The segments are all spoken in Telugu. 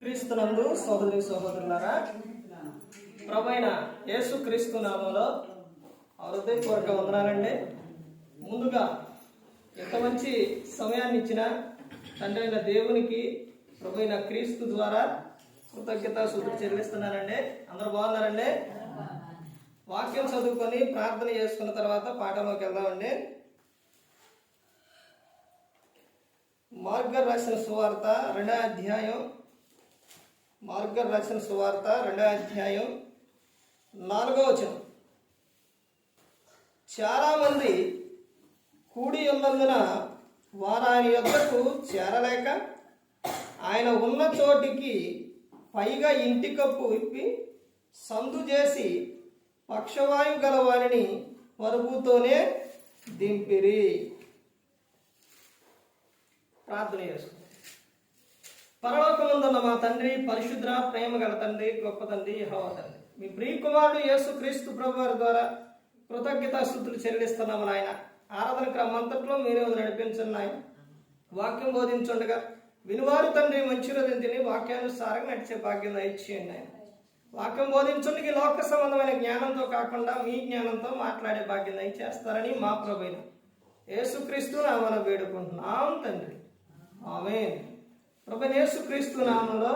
క్రీస్తునందు సహోదరి సహోదరులారా, ప్రభువైన యేసు క్రీస్తు నామములో హృదయపూర్వక వందనాలండి. ముందుగా ఎంత మంచి సమయాన్ని ఇచ్చిన తండ్రి అయిన దేవునికి ప్రభువైన క్రీస్తు ద్వారా కృతజ్ఞతాస్తుతులు చెల్లిస్తున్నానండి. అందరూ బాగున్నారండి? వాక్యం చదువుకొని ప్రార్థన చేసుకున్న తర్వాత పాఠంలోకి వెళ్దామండి. మార్గ రాసిన సువార్త 2వ అధ్యాయం, మార్గం రాసిన సువార్త 2వ అధ్యాయం 4వ వచనం. చాలామంది కూడి ఉన్నందున వారు ఆయన యొద్దకు చేరలేక ఆయన ఉన్న చోటికి పైగా ఇంటి కప్పు విప్పి సందు చేసి పక్షవాయు గల వారిని పరుగుతోనే దింపిరి. ప్రార్థన చేసుకుంటాం. పరలోకమందున్న మా తండ్రి, పరిశుద్ర ప్రేమ గల తండ్రి, గొప్ప తండ్రి, యెహోవా తండ్రి, మీ ప్రియ కుమారుడు యేసు క్రీస్తు ప్రభు వారి ద్వారా కృతజ్ఞతాస్తుతులు చెల్లిస్తున్నాము నాయన. ఆరాధన క్రమంతట్లో మీరే నడిపించండి నాయన. వాక్యం బోధించుండగా వినువారు తండ్రి మంచి రోజుని తిని వాక్యానుసారంగా నడిచే భాగ్యం దయచేయండి నాయన. వాక్యం బోధించుండగా లోక సంబంధమైన జ్ఞానంతో కాకుండా మీ జ్ఞానంతో మాట్లాడే భాగ్యం దయచేస్తారని మా ప్రభువైన యేసుక్రీస్తు నామమున వేడుకుంటున్నాం తండ్రి, ఆమేన్. ప్రభువైన యేసుక్రీస్తు నామములో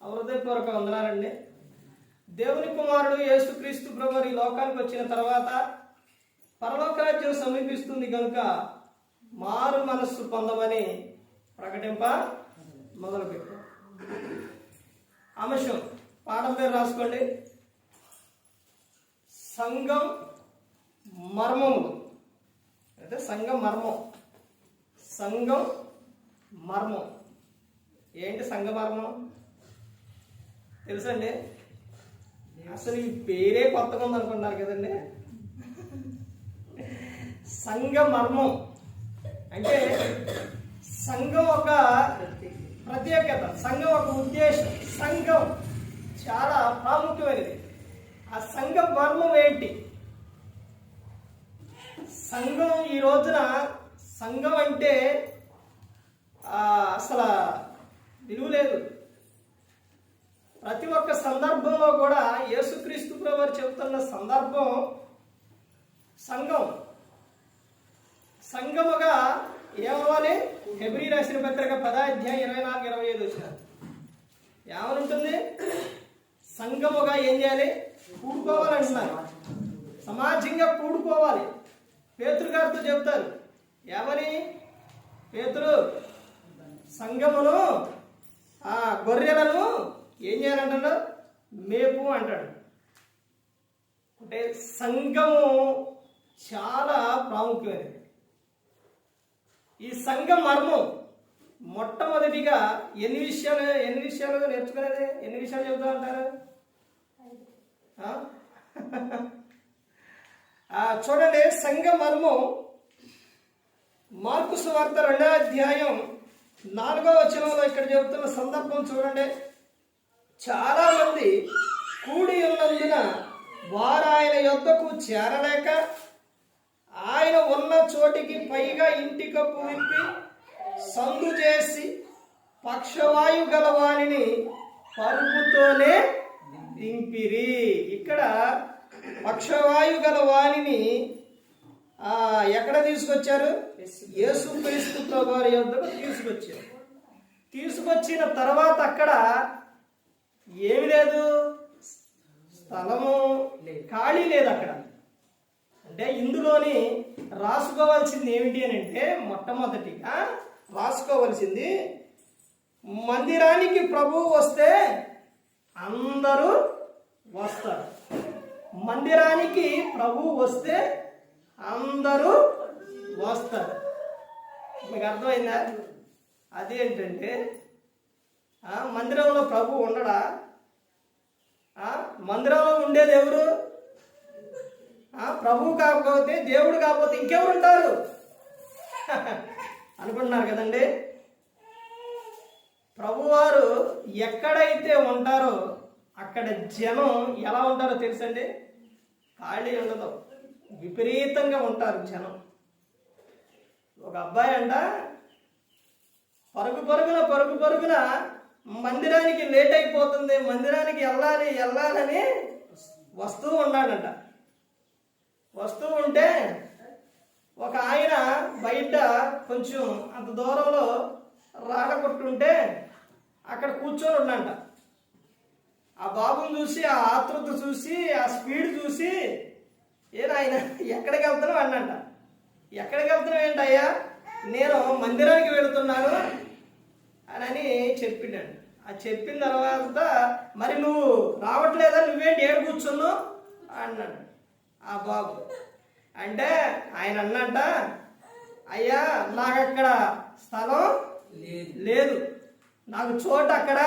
హృదయపూర్వక వందనాలండి. దేవుని కుమారుడు యేసుక్రీస్తు ప్రభు ఈ లోకానికి వచ్చిన తర్వాత పరలోక రాజ్యం సమీపిస్తుంది కనుక మారు మనస్సు పొందమని ప్రకటింప మొదలుపెట్టాం. అంశం పాఠం పేరు రాసుకోండి. సంఘం మర్మములు. అయితే సంఘం మర్మం. సంఘం మర్మం ఏంటి? సంఘ మర్మం తెలుసండి? అసలు ఈ పేరే కొత్తగా ఉంది అనుకుంటున్నారు కదండి. సంఘ మర్మం అంటే సంఘం ఒక ప్రత్యేకత, సంఘం ఒక ఉద్దేశం, సంఘం చాలా ప్రాముఖ్యమైనది. ఆ సంఘ మర్మం ఏంటి? సంఘం ఈ రోజున సంఘం అంటే అసలు విలువ లేదు. ప్రతి ఒక్క సందర్భంలో కూడా యేసుక్రీస్తు ప్రభువు చెబుతున్న సందర్భం సంఘం. సంఘముగా ఏమవ్వాలి? హెబ్రీ రాసిన పత్రిక 10వ అధ్యాయం 24-25 వచ్చిన ఏమనుంటుంది? సంఘముగా ఏం చేయాలి? కూడుకోవాలంటున్నారు. సమాజంగా కూడుకోవాలి. పేతురు గారితో చెబుతారు ఏమని? పేతురు, సంఘమును గొర్రెలను ఏం చేయాలంటాడు? మేపు అంటాడు. అంటే సంఘము చాలా ప్రాముఖ్యమైనది. ఈ సంఘ మర్మం మొట్టమొదటిగా ఎన్ని విషయాలుగా నేర్చుకునేది? ఎన్ని విషయాలు చెబుతా అంటారు? చూడండి, సంఘ మర్మం మార్కు సువార్త 2వ అధ్యాయం 4వ వచనంలో ఇక్కడ చెబుతున్న సందర్భం చూడండి. చాలా మంది కూడి ఉన్నందున వారు ఆయన యొద్దకు చేరలేక ఆయన ఉన్న చోటికి పైగా ఇంటి కప్పు విప్పి సందు చేసి పక్షవాయు గలవాణిని పరుగుతోనే దింపిరి. ఇక్కడ పక్షవాయు గలవాణిని ఎక్కడ తీసుకొచ్చారు? యేసుక్రీస్తు ప్రభు వారి యొద్దకు తీసుకొచ్చారు. తీసుకొచ్చిన తర్వాత అక్కడ ఏమి లేదు, స్థలము ఖాళీ లేదు అక్కడ. అంటే ఇందులోని రాసుకోవాల్సింది ఏమిటి అని అంటే, మొట్టమొదటిగా రాసుకోవాల్సింది మందిరానికి ప్రభువు వస్తే అందరూ వస్తారు. మందిరానికి ప్రభువు వస్తే అందరూ వస్తారు. మీకు అర్థమైందా? అదేంటంటే మందిరంలో ప్రభు ఉండడా? మందిరంలో ఉండేది ఎవరు? ప్రభు కాకపోతే, దేవుడు కాకపోతే ఇంకెవరు ఉంటారు అనుకుంటున్నారు కదండి. ప్రభువారు ఎక్కడైతే ఉంటారో అక్కడ జనం ఎలా ఉంటారో తెలుసండి? ఖాళీ ఉండదు, విపరీతంగా ఉంటారు జనం. ఒక అబ్బాయి అంట పరుగు పరుగున మందిరానికి లేట్ అయిపోతుంది, మందిరానికి వెళ్ళాలని వస్తూ ఉన్నాడంట. వస్తూ ఉంటే ఒక ఆయన బయట కొంచెం అంత దూరంలో రాళ్ళ కొట్టుంటే అక్కడ కూర్చొని ఉన్నాడంట. ఆ బాబుని చూసి, ఆ ఆతృత చూసి, ఆ స్పీడ్ చూసి, ఆయన ఎక్కడికి వెళ్తున్నావు అన్నంట. ఎక్కడికి వెళ్తున్నావు ఏంటయ్యా? నేను మందిరానికి వెళుతున్నాను అని చెప్పిండండి. అది చెప్పిన తర్వాత మరి నువ్వు రావట్లేదా, నువ్వేంటి ఏడు కూర్చున్నావు అన్నాడు ఆ బాబు. అంటే ఆయన అన్నంట, అయ్యా నాకు అక్కడ స్థలం లేదు, నాకు చోటు అక్కడ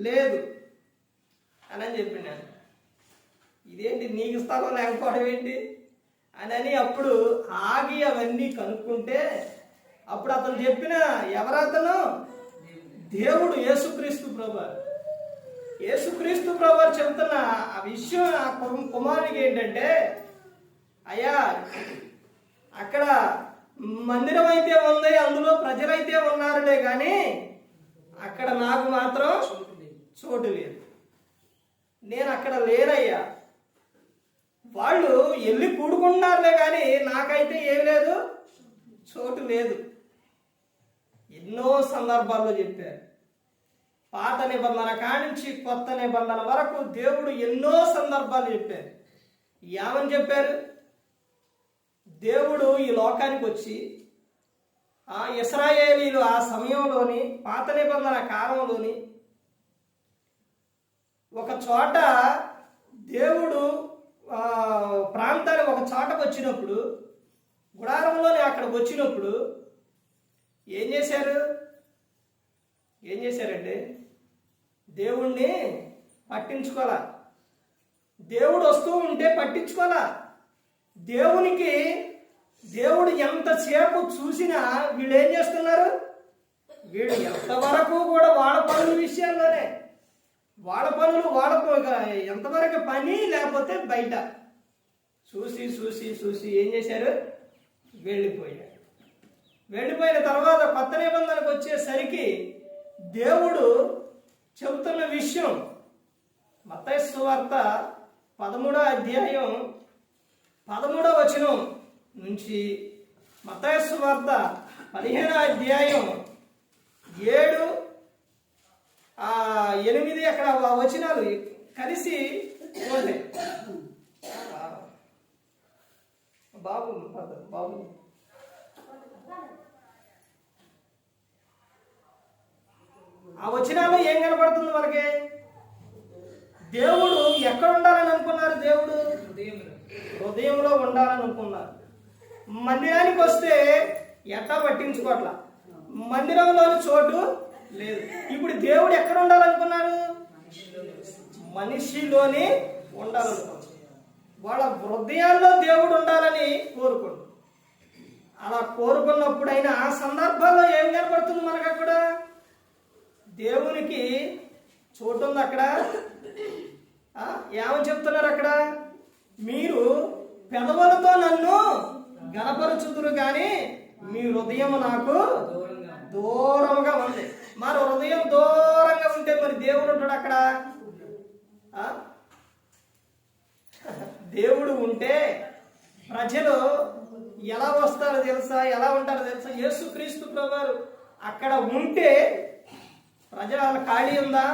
లేదు అని చెప్పిండాను. ఇదేంటి నీకు స్థలం లేకపోవడం ఏంటి అని అప్పుడు ఆగి అవన్నీ కనుక్కుంటే అప్పుడు అతను చెప్పిన ఎవరతను? దేవుడు యేసుక్రీస్తు ప్రభువారు. యేసుక్రీస్తు ప్రభువారు చెబుతున్న ఆ విషయం ఆ కుమారునికి ఏంటంటే, అయ్యా అక్కడ మందిరం అయితే ఉంది, అందులో ప్రజలైతే ఉన్నారులే కానీ అక్కడ నాకు మాత్రం చోటు లేదు, నేను అక్కడ లేనయ్యా. వాళ్ళు వెళ్ళి కూడుకుంటున్నారులే కానీ నాకైతే ఏమి లేదు, చోటు లేదు. ఎన్నో సందర్భాల్లో చెప్పారు. పాత నిబంధన కానించి కొత్త నిబంధన వరకు దేవుడు ఎన్నో సందర్భాలు చెప్పారు. ఏమని చెప్పారు? దేవుడు ఈ లోకానికి వచ్చి ఇశ్రాయేలీలు ఆ సమయంలోని పాత నిబంధన కాలంలోని ఒక చోట దేవుడు ప్రాంతానికి ఒక చోటకు వచ్చినప్పుడు, గుడారంలోనే అక్కడికి వచ్చినప్పుడు ఏం చేశారంటే దేవుణ్ణి పట్టించుకోవాలా. దేవుడు వస్తూ ఉంటే పట్టించుకోవాలా. దేవుడు ఎంతసేపు చూసినా వీళ్ళు ఏం చేస్తున్నారు? వీళ్ళు ఎంతవరకు కూడా వాళ్ళ పనుల విషయాల్లోనే, వాళ్ళ పనులు ఎంతవరకు పని లేకపోతే బయట చూసి చూసి చూసి ఏం చేశారు? వెళ్ళిపోయారు. వెళ్ళిపోయిన తర్వాత కొత్త నిబంధనకు వచ్చేసరికి దేవుడు చెబుతున్న విషయం మత్తయి సువార్త 13వ అధ్యాయం 13వ వచనం నుంచి మత్తయి సువార్త 15వ అధ్యాయం 7, 8 అక్కడ వచనాలు కలిసి ఉంటాయి. బాబు ఆ వచనాల్లో ఏం కనపడుతుంది మనకి? దేవుడు ఎక్కడ ఉండాలని అనుకున్నారు? దేవుడు హృదయంలో ఉండాలని అనుకున్నారు. మందిరానికి వస్తే ఎట్లా పట్టించుకోవట్లా, మందిరంలోని చోటు లేదు. ఇప్పుడు దేవుడు ఎక్కడ ఉండాలనుకున్నారు? మనిషిలోని ఉండాలనుకున్నారు. వాళ్ళ హృదయాల్లో దేవుడు ఉండాలని కోరుకుంటారు. అలా కోరుకున్నప్పుడైనా ఆ సందర్భాల్లో ఏం కనపడుతుంది మనకు? అక్కడ దేవునికి చోటు ఉంది. అక్కడ ఏమని చెప్తున్నారు? అక్కడ మీరు పెదవులతో నన్ను గణపరచుదురు కానీ మీ హృదయం నాకు దూరంగా ఉంది. మరి హృదయం దూరంగా ఉంటే మరి దేవుడు ఉంటాడు అక్కడ? దేవుడు ఉంటే ప్రజలు ఎలా వస్తారో తెలుసా, ఎలా ఉంటారో తెలుసా? యేసుక్రీస్తు ప్రభువారు అక్కడ ఉంటే ప్రజల ఖాళీ ఉందా?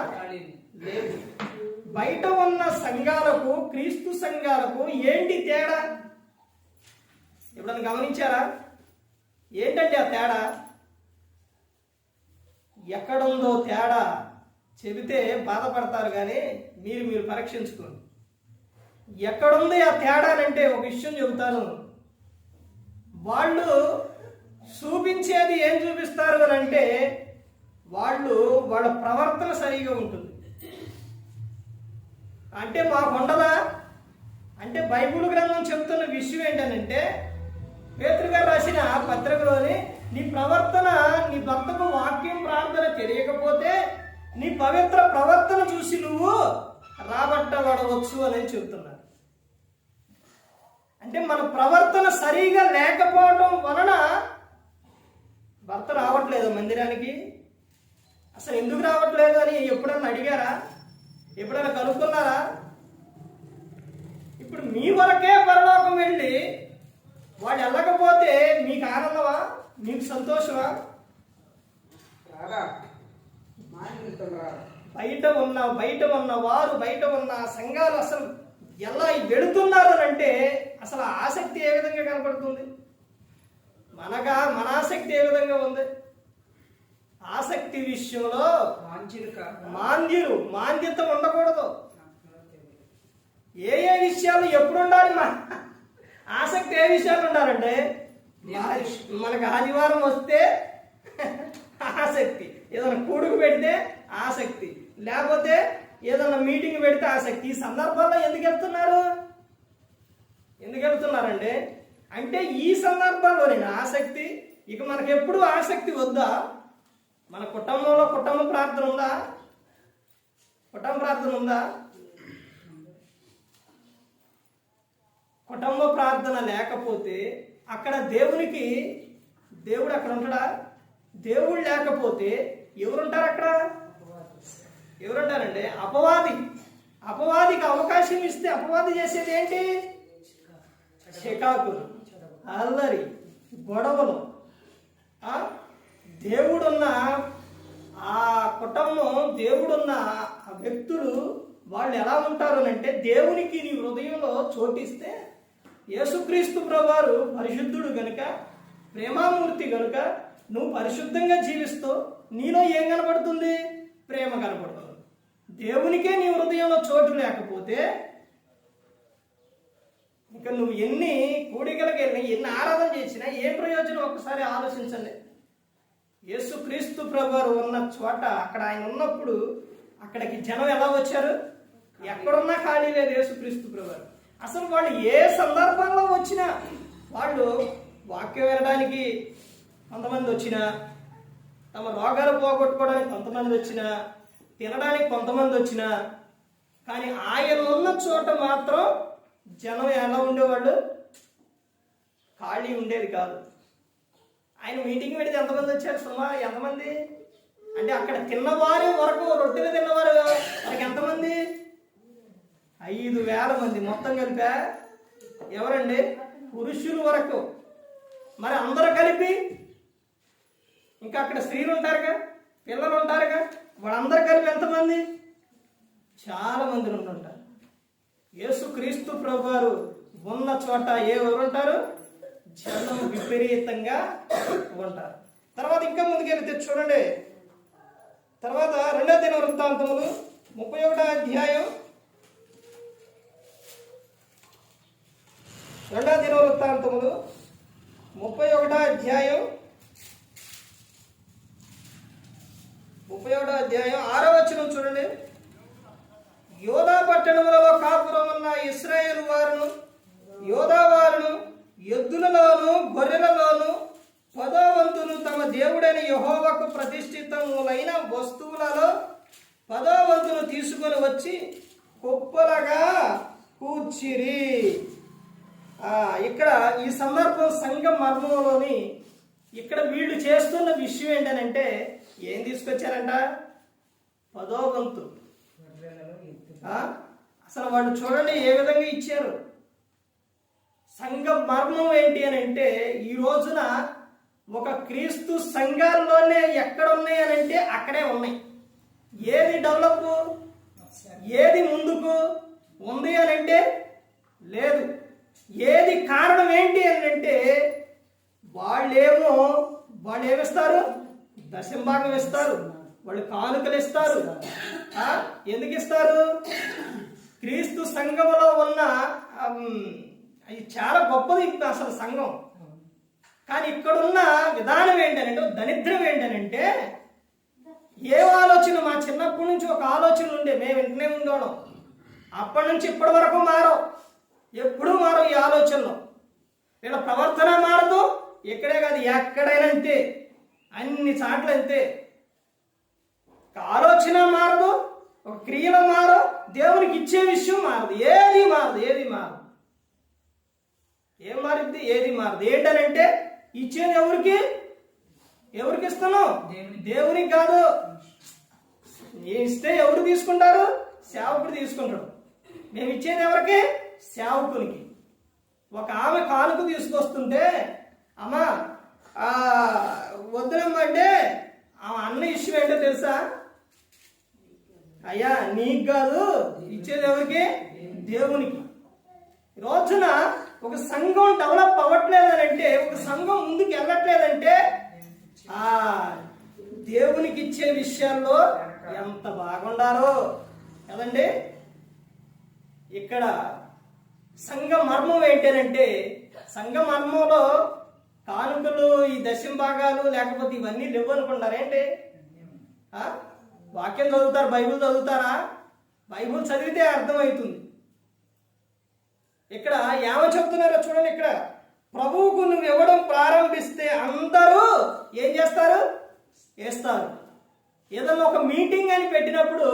లేదు. బయట ఉన్న సంఘాలకు క్రీస్తు సంఘాలకు ఏంటి తేడా? ఎప్పుడన్నా గమనించారా? ఏంటంటే ఆ తేడా? ఎక్కడుందో తేడా చెబితే బాధపడతారు కానీ మీరు పరీక్షించుకోండి. ఎక్కడుంది ఆ తేడానంటే ఒక విషయం చెబుతాను. వాళ్ళు చూపించేది ఏం చూపిస్తారు అని అంటే వాళ్ళ ప్రవర్తన సరిగా ఉంటుంది. అంటే మాకు ఉండదా అంటే బైబిల్ గ్రంథం చెప్తున్న విషయం ఏంటనంటే, పేతురు గారు రాసిన పత్రికలోని నీ ప్రవర్తన, నీ భర్తకు వాక్యం ప్రార్థన తెలియకపోతే నీ పవిత్ర ప్రవర్తన చూసి నువ్వు రాబట్టబడవచ్చు అని చెప్తున్నారు. అంటే మన ప్రవర్తన సరిగా లేకపోవడం వలన భర్త రావట్లేదు మందిరానికి. అసలు ఎందుకు రావట్లేదు అని ఎప్పుడన్నా అడిగారా? ఎప్పుడైనా కనుక్కున్నారా? ఇప్పుడు మీ వరకే పరలోకం వెళ్ళి వాడు వెళ్ళకపోతే మీకు ఆనందమా? మీకు సంతోషమా? బయట ఉన్న వారు, బయట ఉన్న సంఘాలు అసలు ఎలా వెళుతున్నారు అంటే అసలు ఆసక్తి ఏ విధంగా కనపడుతుంది? మన ఆసక్తి ఏ విధంగా ఉంది? ఆసక్తి విషయంలో మాంద్యత ఉండకూడదు. ఏ విషయాలు ఎప్పుడు ఉండాలి? ఆసక్తి ఏ విషయాలు ఉండాలంటే మనకు ఆదివారం వస్తే ఆసక్తి, ఏదైనా కూడుకు పెడితే ఆసక్తి, లేకపోతే ఏదైనా మీటింగ్ పెడితే ఆసక్తి. ఈ సందర్భాల్లో ఎందుకు వెళ్తున్నారంటే అంటే ఈ సందర్భాల్లో నేను ఆసక్తి. ఇక మనకు ఎప్పుడు ఆసక్తి వద్దా? మన కుటుంబంలో కుటుంబ ప్రార్థన ఉందా? కుటుంబ ప్రార్థన లేకపోతే అక్కడ దేవుడు అక్కడ ఉంటాడా? దేవుడు లేకపోతే ఎవరుంటారు అక్కడ? ఎవరుంటారంటే అపవాదికి అవకాశం ఇస్తే అపవాది చేసేది ఏంటి? చికాకులు, అల్లరి, గొడవలు. దేవుడున్న ఆ కుటుంబం, దేవుడున్న ఆ వ్యక్తులు వాళ్ళు ఎలా ఉంటారు అంటే దేవునికి నీ హృదయంలో చోటిస్తే, యేసుక్రీస్తు ప్రభువారు పరిశుద్ధుడు గనుక, ప్రేమామూర్తి గనుక నువ్వు పరిశుద్ధంగా జీవిస్తూ నీలో ఏం కనబడుతుంది? ప్రేమ కనబడుతుంది. దేవునికే నీ హృదయంలో చోటు లేకపోతే ఇక నువ్వు ఎన్ని కూడికలకు వెళ్ళి ఎన్ని ఆరాధన చేసినా ఏం ప్రయోజనం? ఒక్కసారి ఆలోచించండి. యేసుక్రీస్తు ప్రభువారు ఉన్న చోట, అక్కడ ఆయన ఉన్నప్పుడు అక్కడికి జనం ఎలా వచ్చారు? ఎక్కడున్నా ఖాళీ లేదు యేసుక్రీస్తు ప్రభువారు. అసలు వాళ్ళు ఏ సందర్భంలో వచ్చినా, వాళ్ళు వాక్యం వినడానికి కొంతమంది వచ్చినా, తమ రోగాలు పోగొట్టుకోవడానికి కొంతమంది వచ్చినా, తినడానికి కొంతమంది వచ్చినా, కానీ ఆయన ఉన్న చోట మాత్రం జనం ఎలా ఉండేవాళ్ళు? ఖాళీ ఉండేది కాదు. ఆయన మీటింగ్ పెడితే ఎంతమంది వచ్చారు? సుమారు ఎంతమంది అంటే అక్కడ తిన్నవారు వరకు, రొట్టెలు తిన్నవారు వాళ్ళకి ఎంతమంది? 5,000 మంది మొత్తం కలిపా. ఎవరండి? పురుషులు వరకు. మరి అందరూ కలిపి, ఇంకా అక్కడ స్త్రీలు ఉంటారుగా, పిల్లలు ఉంటారుగా, వాళ్ళందరూ కలిపి ఎంతమంది? చాలా మంది ఉంటారు. యేసుక్రీస్తు ప్రభువారు ఉన్న చోట ఎవరుంటారు? జనం విపరీతంగా ఉంటారు. తర్వాత ఇంకా ముందుకెళ్తే చూడండి, తర్వాత 2వ దినవృత్తాంతములు 31వ అధ్యాయం, 2వ దినవృత్తాంతములు 31వ అధ్యాయం 6వ వచనం చూడండి. యోధా పట్టణములలో కాపురం ఉన్న ఇశ్రాయేలు వారును, యోధా వారును ఎద్దులలోను గొర్రెలలోను 10వ వంతును తమ దేవుడైన యెహోవాకు ప్రతిష్ఠితములైన వస్తువులలో 10వ వంతును తీసుకొని వచ్చి కుప్పలుగా కూర్చిరి. ఇక్కడ ఈ సందర్భం సంఘ మర్మంలోని ఇక్కడ వీళ్ళు చేస్తున్న విషయం ఏంటనంటే ఏం తీసుకొచ్చారంట? 10వ వంతు. అసలు వాళ్ళు చూడండి ఏ విధంగా ఇచ్చారు. సంఘ మర్మం ఏంటి అని అంటే ఈ రోజున ఒక క్రీస్తు సంఘాల్లోనే ఎక్కడ ఉన్నాయి అని అంటే అక్కడే ఉన్నాయి. ఏది డెవలప్, ఏది ముందుకు ఉంది అని అంటే లేదు. ఏది కారణం ఏంటి అని అంటే వాళ్ళు ఏమిస్తారు? దశంభాగం ఇస్తారు, వాళ్ళు కానుకలు ఇస్తారు. ఎందుకు ఇస్తారు? క్రీస్తు సంఘములో ఉన్న అది చాలా గొప్పది అసలు సంఘం. కానీ ఇక్కడున్న విధానం ఏంటనంటే, దరిద్రం ఏంటనంటే, ఏ ఆలోచన మా చిన్నప్పటి నుంచి ఒక ఆలోచన ఉండే మేము వెంటనే ఉండేవాళ్ళం. అప్పటి నుంచి ఇప్పటి వరకు మారవు, ఎప్పుడూ మారవు ఈ ఆలోచనలో. వీళ్ళ ప్రవర్తన మారదు, ఇక్కడే కాదు ఎక్కడైనా అంతే, అన్ని చాట్ల అంతే. ఆలోచన మారదు, ఒక క్రియలో మారదు, దేవునికి ఇచ్చే విషయం మారదు, ఏది మారదు. ఏం మారింది? ఏది మారదు. ఏంటనంటే ఇచ్చేది ఎవరికి ఇస్తున్నావు? దేవునికి కాదు. ఇస్తే ఎవరు తీసుకుంటారు? సేవకుడు తీసుకుంటాడు. మేము ఇచ్చేది ఎవరికి? సేవకునికి. ఒక ఆమె కానుక తీసుకొస్తుంటే అమ్మా వద్దునమ్మంటే ఆమె అన్న ఇష్యూ ఏంటో తెలుసా? అయ్యా నీకు కాదు, ఇచ్చేది ఎవరికి? దేవునికి. రోజున ఒక సంఘం డెవలప్ అవ్వట్లేదనంటే, ఒక సంఘం ముందుకు వెళ్ళట్లేదంటే దేవునికి ఇచ్చే విషయాల్లో ఎంత బాగుండారో కదండి. ఇక్కడ సంఘ మర్మం ఏంటంటే, సంఘ మర్మంలో కానుకలు, ఈ దశమ భాగాలు లేకపోతే ఇవన్నీ లేవు అనుకుంటారేంటి? వాక్యం చదువుతారు, బైబిల్ చదువుతారా? బైబిల్ చదివితే అర్థమవుతుంది. ఇక్కడ ఏమని చెప్తున్నారో చూడండి. ఇక్కడ ప్రభువుకు నువ్వు ఇవ్వడం ప్రారంభిస్తే అందరూ ఏం చేస్తారు? వేస్తారు. ఏదన్నా ఒక మీటింగ్ అని పెట్టినప్పుడు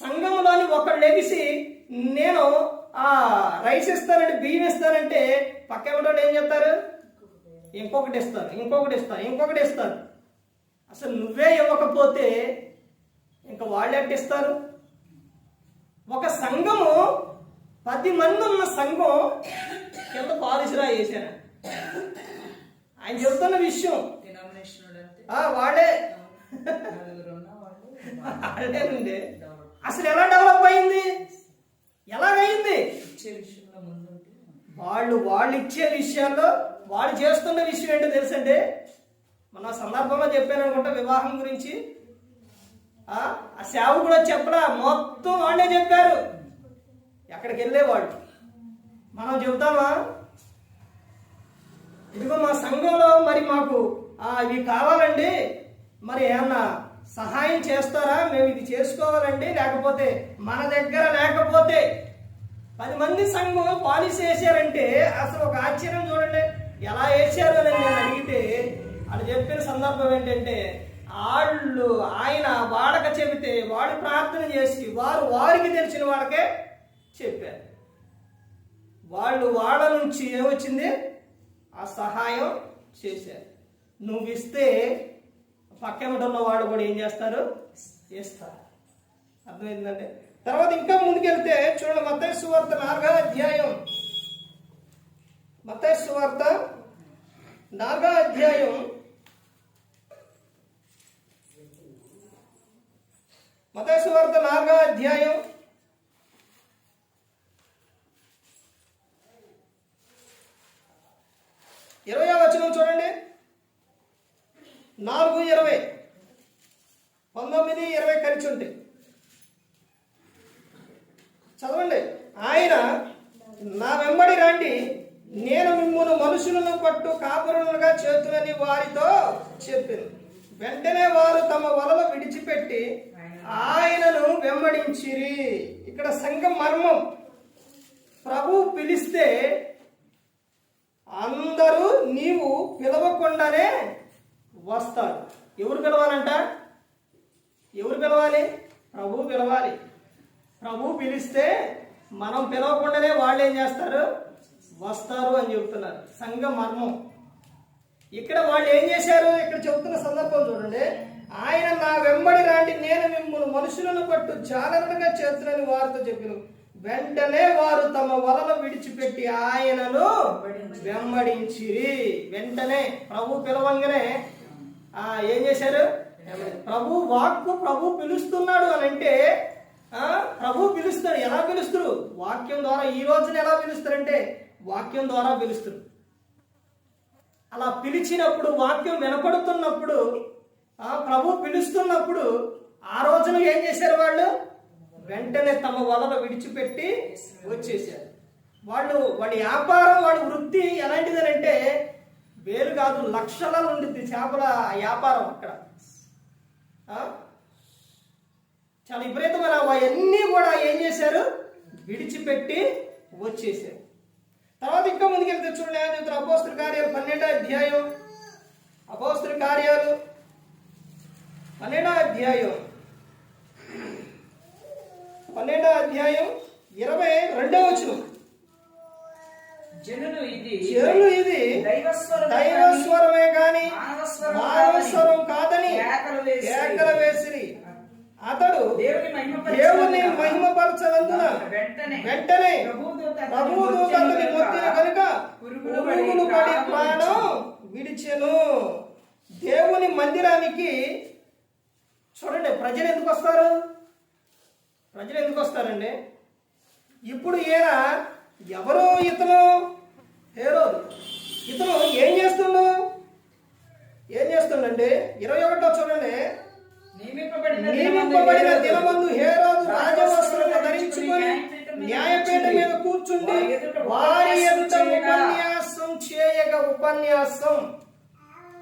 సంఘంలోని ఒకళ్ళు లెగిసి నేను రైస్ ఇస్తానంటే, బియ్యం ఇస్తానంటే పక్క ఎవడో ఏం చెప్తారు? ఇంకొకటి ఇస్తారు, ఇంకొకటి ఇస్తారు, ఇంకొకటి ఇస్తారు. అసలు నువ్వే ఇవ్వకపోతే ఇంకా వాళ్ళు ఎట్టిస్తారు? ఒక సంఘము 10 మంది ఉన్న సంఘం కింద పాలిసిరా వేసాను. ఆయన చెబుతున్న విషయం వాళ్ళేనండి. అసలు ఎలా డెవలప్ అయింది? ఎలాగైంది? వాళ్ళు ఇచ్చే విషయాల్లో వాళ్ళు చేస్తున్న విషయం ఏంటో తెలుసండి. మన సందర్భంలో చెప్పాను అనుకుంటా, వివాహం గురించి. ఆ సేవకుడు వచ్చి చెప్పడా, మొత్తం వాళ్ళే చెప్పారు. ఎక్కడికి వెళ్ళేవాళ్ళు. మనం చెబుతామా? ఇదిగో మా సంఘంలో మరి మాకు ఇవి కావాలండి, మరి ఏమన్నా సహాయం చేస్తారా? మేము ఇది చేసుకోవాలండి. లేకపోతే మన దగ్గర లేకపోతే 10 మంది సంఘం పాలసీ వేసారంటే అసలు ఒక ఆశ్చర్యం చూడండి. ఎలా వేసారు అని నేను అడిగితే వాళ్ళు చెప్పిన సందర్భం ఏంటంటే, ఆయన వాడక చెబితే వాడు ప్రార్థన చేసి వారికి తెలిసిన వాళ్ళకే చెప్పారు. వాళ్ళ నుంచి ఏమొచ్చింది? ఆ సహాయం చేశారు. నువ్వు ఇస్తే పక్కన వాడు కూడా ఏం చేస్తారు? ఇస్తారు. అర్థమైందంటే తర్వాత ఇంకా ముందుకెళ్తే చూడండి, మత్తయి సువార్త 4వ అధ్యాయం. మత్తయి సువార్త 4వ అధ్యాయం 20వ వచనం చూడండి. 4:20, 19:20 కలిసి ఉంటాయి. చదవండి. ఆయన నా వెంబడి రండి, నేను మిమ్మును మనుషులను పట్టు కాపురులుగా చేతులని వారితో చెప్పాను. వెంటనే వారు తమ వలలు విడిచిపెట్టి ఆయనను వెంబడించిరి. ఇక్కడ సంఘం మర్మం. ప్రభు పిలిస్తే అందరూ నీవు పిలవకుండానే వస్తారు. ఎవరు పిలవాలంట? ఎవరు పిలవాలి? ప్రభు పిలవాలి. ప్రభు పిలిస్తే మనం పిలవకుండానే వాళ్ళు ఏం చేస్తారు? వస్తారు అని చెబుతున్నారు. సంఘ మర్మం. ఇక్కడ వాళ్ళు ఏం చేశారు? ఇక్కడ చెబుతున్న సందర్భం చూడండి. ఆయన నా వెంబడి రాండి, నేను మిమ్మల్ని మనుషులను పట్టు జాగ్రత్తగా చేతులని వారితో చెప్పిన. వెంటనే వారు తమ వలలు విడిచిపెట్టి ఆయనను వెంబడించిరి. వెంటనే ప్రభు పిలవంగానే ఏం చేశారు? ప్రభు వాక్కు ప్రభు పిలుస్తున్నాడు అని అంటే ప్రభు పిలుస్తాడు. ఎలా పిలుస్తారు? వాక్యం ద్వారా. ఈ రోజున ఎలా పిలుస్తారంటే వాక్యం ద్వారా పిలుస్తారు. అలా పిలిచినప్పుడు, వాక్యం వినపడుతున్నప్పుడు, ప్రభు పిలుస్తున్నప్పుడు ఆ రోజున ఏం చేశారు? వాళ్ళు వెంటనే తమ వలలు విడిచిపెట్టి వచ్చేసారు. వాడి వ్యాపారం, వాడి వృత్తి ఎలాంటిదనంటే వేలు కాదు, లక్షలలో ఉండిద్ది చేపల వ్యాపారం. అక్కడ చాలా విపరీతమైన అవన్నీ కూడా ఏం చేశారు? విడిచిపెట్టి వచ్చేసారు. తర్వాత ఇంకా ముందుకెళ్తే చూడండి, ఏం చెప్తారు? అపోస్తుల కార్యాలు 12వ అధ్యాయం. అపోస్తుల కార్యాలు 12వ అధ్యాయం 22వ వచనం. జనులు ఇది దైవస్వరమే గాని మానవ స్వరం కాదని కేకలు వేసిరి. ఆ అతడు దేవుని మహిమపరచనందున వెంటనే ప్రభువు దూత అతని మొత్తిన కనుక పురుగులు పడి ప్రాణం విడిచెను. దేవుని మందిరానికి చూడండి, ప్రజలు ఎందుకు వస్తారు? ప్రజలు ఎందుకు వస్తారండి? ఇప్పుడు ఈయన ఎవరు? ఇతను హేరోదు. ఇతను ఏం చేస్తుండండి? 21 చూడండి. నియమింపబడిన దినమందు హేరోదు రాజవస్త్రము ధరించుకొని న్యాయపీఠ మీద కూర్చుండి వారి ఎదుట ఉపన్యాసం చేయగా, ఉపన్యాసం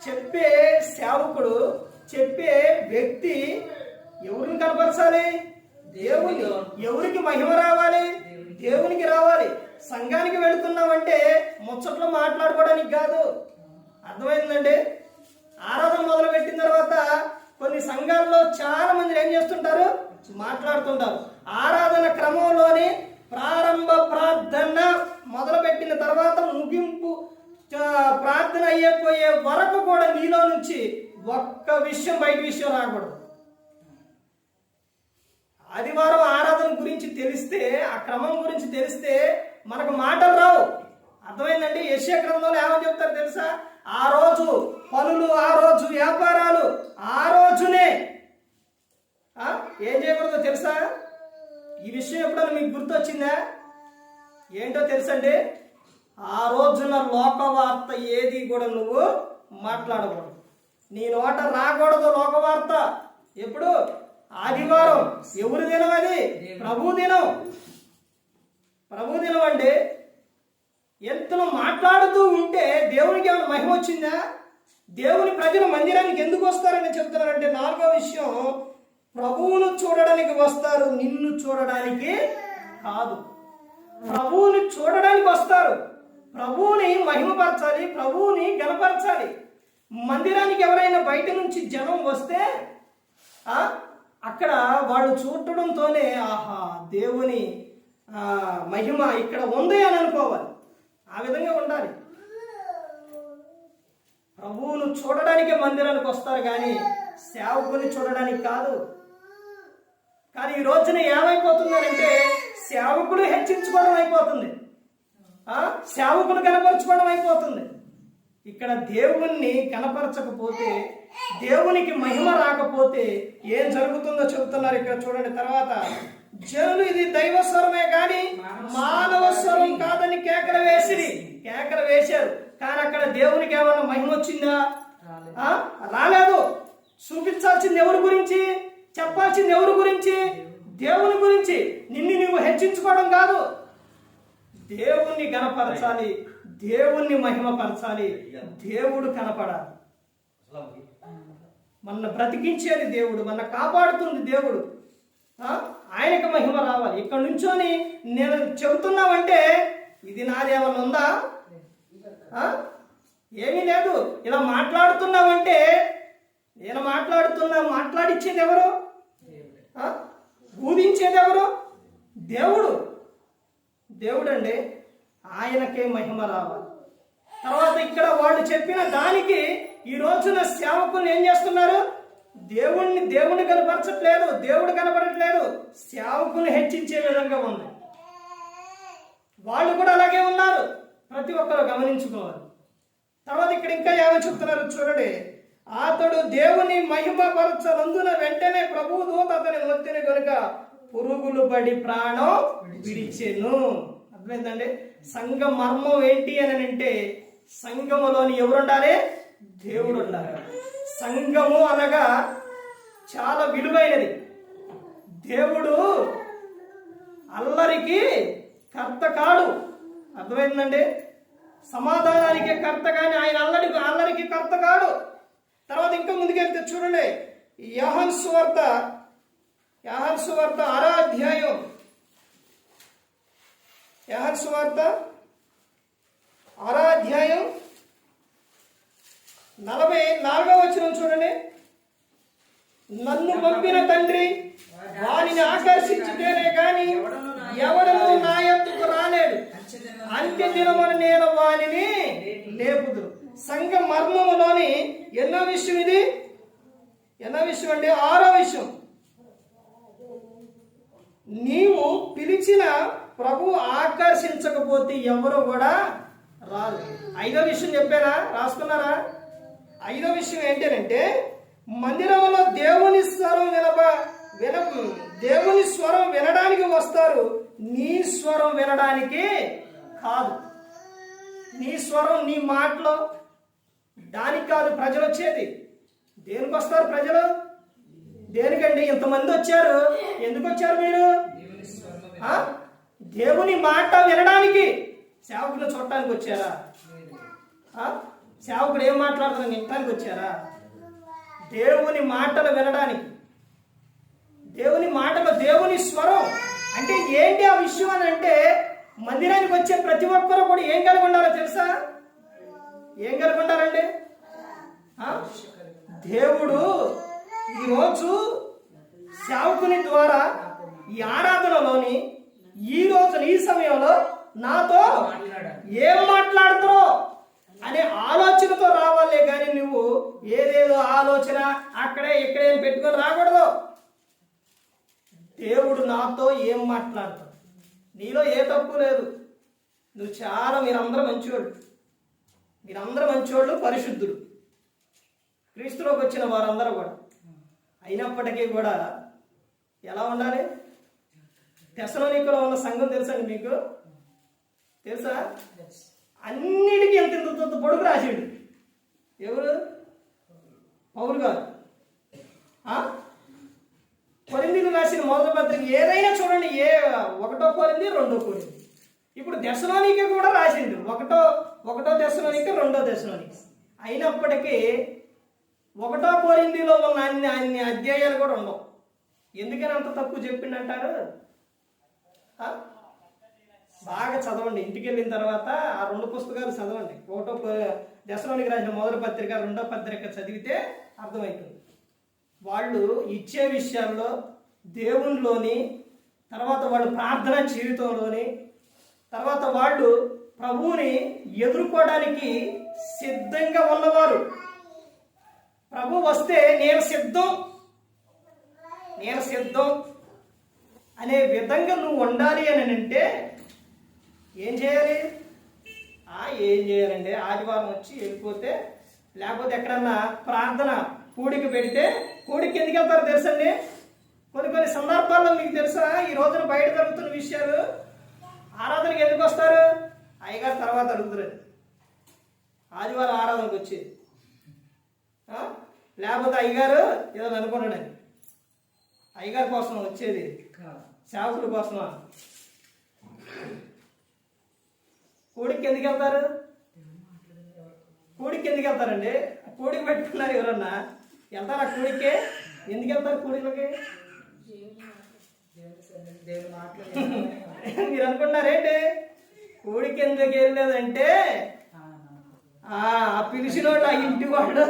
చెప్పే సేవకుడు, చెప్పే వ్యక్తి ఎవరిని కనపరచాలి? దేవుని. ఎవరికి మహిమ రావాలి? దేవునికి రావాలి. సంఘానికి వెళుతున్నామంటే ముచ్చట్లో మాట్లాడుకోవడానికి కాదు. అర్థమైందండి? ఆరాధన మొదలు పెట్టిన తర్వాత కొన్ని సంఘాల్లో చాలా మంది ఏం చేస్తుంటారు? మాట్లాడుతుంటారు. ఆరాధన క్రమంలోని ప్రారంభ ప్రార్థన మొదలు పెట్టిన తర్వాత ముగింపు ప్రార్థన అయిపోయే వరకు కూడా నీలో నుంచి ఒక్క విషయం, బయట విషయం రాకూడదు. ఆదివారం ఆరాధన గురించి తెలిస్తే, ఆ క్రమం గురించి తెలిస్తే మనకు మాటలు రావు. అర్థమైందండి? యెషయా గ్రంథంలో ఏమని చెప్తారు తెలుసా? ఆ రోజు పనులు, ఆ రోజు వ్యాపారాలు, ఆ రోజునే ఏం చేయకూడదో తెలుసా? ఈ విషయం ఎప్పుడైనా మీకు గుర్తొచ్చిందా? ఏంటో తెలుసండి? ఆ రోజున లోకవార్త ఏది కూడా నువ్వు మాట్లాడకూడదు. నీ నోట రాకూడదు లోకవార్త. ఎప్పుడు? ఆదివారం. ఎవరి దినం అది? ప్రభు దినం. ప్రభు దినం అండి. ఎంతలో మాట్లాడుతూ ఉంటే దేవునికి ఏమైనా మహిమ వచ్చిందా? దేవుని ప్రజలు మందిరానికి ఎందుకు వస్తారని చెప్తున్నారంటే, 4వ విషయం, ప్రభువును చూడడానికి వస్తారు, నిన్ను చూడడానికి కాదు. ప్రభువుని చూడడానికి వస్తారు. ప్రభువుని మహిమపరచాలి, ప్రభువుని గణపరచాలి. మందిరానికి ఎవరైనా బయట నుంచి జనం వస్తే అక్కడ వాళ్ళు చూడటంతోనే ఆహా దేవుని మహిమ ఇక్కడ ఉంది అని అనుకోవాలి. ఆ విధంగా ఉండాలి. ప్రభువును చూడడానికే మందిరానికి వస్తారు కానీ సేవకుని చూడడానికి కాదు. కానీ ఈ రోజున ఏమైపోతుందంటే సేవకులు హెచ్చించుకోవడం అయిపోతుంది, సేవకులు కనపరచుకోవడం అయిపోతుంది. ఇక్కడ దేవుణ్ణి కనపరచకపోతే, దేవునికి మహిమ రాకపోతే ఏం జరుగుతుందో చెబుతున్నారు. ఇక్కడ చూడండి తర్వాత, జనులు ఇది దైవ స్వరమే కానీ మానవ స్వరం కాదని కేకలు వేశారు. కానీ అక్కడ దేవునికి ఏమైనా మహిమ వచ్చిందా? రాలేదు. చూపించాల్సింది ఎవరి గురించి? చెప్పాల్సింది ఎవరి గురించి? దేవుని గురించి. నిన్ను నువ్వు హెచ్చించుకోవడం కాదు, దేవుణ్ణి గణపరచాలి, దేవుణ్ణి మహిమపరచాలి. దేవుడు కనపడాలి. మన బ్రతికించేది దేవుడు, మన కాపాడుతుంది దేవుడు. ఆయనకు మహిమ రావాలి. ఇక్కడ నుంచొని నేను చెబుతున్నామంటే ఇది నాదేమన్నా ఉందా? ఏమీ లేదు. ఇలా మాట్లాడుతున్నామంటే నేను మాట్లాడిచ్చేది ఎవరు? ఊదించేది ఎవరు? దేవుడు అండి. ఆయనకే మహిమ రావాలి. తర్వాత ఇక్కడ వాళ్ళు చెప్పిన దానికి ఈ రోజున సేవకులు ఏం చేస్తున్నారు? దేవుణ్ణి కనపరచట్లేదు, దేవుడు కనపడట్లేదు, సేవకులు హెచ్చించే విధంగా ఉంది. వాళ్ళు కూడా అలాగే ఉన్నారు. ప్రతి ఒక్కరు గమనించుకోవాలి. తర్వాత ఇక్కడ ఇంకా ఏమని చెప్తున్నారు చూడండి. అతడు దేవుని మహిమపరచనందున వెంటనే ప్రభువు దూత అతని మొత్తిన కనుక పురుగులు పడి ప్రాణం విడిచెను. అర్థమైందండి? సంఘ మర్మం ఏంటి అని అంటే, సంఘములోని ఎవరుండాలి? దేవుడు ఉండాలి. సంఘము అనగా చాలా విలువైనది. దేవుడు అల్లరికి కర్త కాడు. అర్థమైందండి? సమాధానానికి కర్త కానీ ఆయన అల్లరికి కర్త కాడు. తర్వాత ఇంకా ముందుకెళ్తే చూడండి, యోహాను సువార్త 6వ అధ్యాయం, యోహాను సువార్త 6వ అధ్యాయం 44వ వచనం చూడండి. నన్ను పంపిన తండ్రి వారిని ఆకర్షించితేనే గాని ఎవడను నా యొద్దకు రాలేడు. అంత్య దినమున నేను వారిని లేపుదును. సంఘ మర్మములోని ఎన్నో విషయం ఇది? ఎన్నో విషయం అండి? 6వ విషయం. నీవు పిలిచిన ప్రభు ఆకర్షించకపోతే ఎవరు కూడా రాదు. 5వ విషయం చెప్పారా? రాసుకున్నారా? 5వ విషయం ఏంటంటే మందిరంలో దేవుని స్వరం వినడానికి వస్తారు, నీ స్వరం వినడానికి కాదు. నీ స్వరం, నీ మాటలో దానికి కాదు ప్రజలు వచ్చేది. దేనికి వస్తారు ప్రజలు? దేనికండి ఇంతమంది వచ్చారు? ఎందుకు వచ్చారు మీరు? దేవుని మాట వినడానికి. సేవకుని చూడటానికి వచ్చారా? సేవకుడు ఏం మాట్లాడుతున్నా వినటానికి వచ్చారా? దేవుని మాటలు వినడానికి. దేవుని మాటలు, దేవుని స్వరం అంటే ఏంటి ఆ విషయం అని అంటే, మందిరానికి వచ్చే ప్రతి ఒక్కరు కూడా ఏం కలిగి ఉండాలో తెలుసా? ఏం కలిగి ఉండాలండి? దేవుడు ఈరోజు సేవకుని ద్వారా ఈ ఆరాధనలోని ఈ రోజు ఈ సమయంలో నాతో ఏం మాట్లాడుతారో అనే ఆలోచనతో రావాలే కానీ నువ్వు ఏదేదో ఆలోచన అక్కడే ఇక్కడే పెట్టుకొని రాకూడదు. దేవుడు నాతో ఏం మాట్లాడతాడు? నీలో ఏ తప్పు లేదు. నువ్వు చాలా, మీరందరూ మంచివాళ్ళు, పరిశుద్ధులు, క్రీస్తులోకి వచ్చిన వారందరూ కూడా. అయినప్పటికీ కూడా ఎలా ఉండాలి? తెస్సలోనికలో ఉన్న సంఘం తెలుసండి మీకు? తెలుసా? అన్నిటికీ ఎంత పొడుగు రాసాడు. ఎవరు? పౌలు గారు. కొరింథీయులకు రాసిన మొదటి పత్రిక ఏదైనా చూడండి, 1వ కొరింథీ 2వ కొరింథీ. ఇప్పుడు తెస్సలోనిక కూడా రాసిండు, 1వ తెస్సలోనిక 2వ తెస్సలోనిక. అయినప్పటికీ 1వ కొరింథీలో ఉన్న అన్ని అధ్యాయాలు కూడా ఉండవు. ఎందుకని అంత తక్కువ చెప్పిండంటారు? బాగా చదవండి. ఇంటికి వెళ్ళిన తర్వాత ఆ 2 పుస్తకాలు చదవండి. 1వ తెస్సలోనిక రాసిన మొదటి పత్రిక, 2వ పత్రిక చదివితే అర్థమవుతుంది. వాళ్ళు ఇచ్చే విషయాల్లో, దేవునిలోని, తర్వాత వాళ్ళు ప్రార్థన జీవితంలోని, తర్వాత వాళ్ళు ప్రభువుని ఎదుర్కోవడానికి సిద్ధంగా ఉన్నవారు. ప్రభు వస్తే నేను సిద్ధం అనే విధంగా నువ్వు ఉండాలి అని అంటే ఏం చేయాలి? ఏం చేయాలండి? ఆదివారం వచ్చి వెళ్ళిపోతే, లేకపోతే ఎక్కడన్నా ప్రార్థన కూడికి పెడితే, కూడికి ఎందుకు వెళ్తారో తెలుసండి? కొన్ని సందర్భాల్లో మీకు తెలుసా, ఈ రోజున బయట జరుగుతున్న విషయాలు, ఆరాధనకి ఎందుకు వస్తారు? అయ్యగారు తర్వాత అడుగుతారు. ఆదివారం ఆరాధనకు వచ్చేది, లేకపోతే అయ్యగారు ఏదో అనుకున్నాడని అయ్యగారి కోసం వచ్చేది, సేవకుల కోసం. కూడికి ఎందుకు వెళ్తారు? కూడికి ఎందుకు వెళ్తారండి? కూడికి పెట్టుకున్నారు ఎవరన్నా? వెళ్తారా కూడికి? ఎందుకు వెళ్తారు కూడికి? మీరు అనుకున్నారేంటి? కూడికి ఎందుకు వెళ్ళలేదంటే, ఆ పిలిచినోడు, ఆ ఇంటి వాడు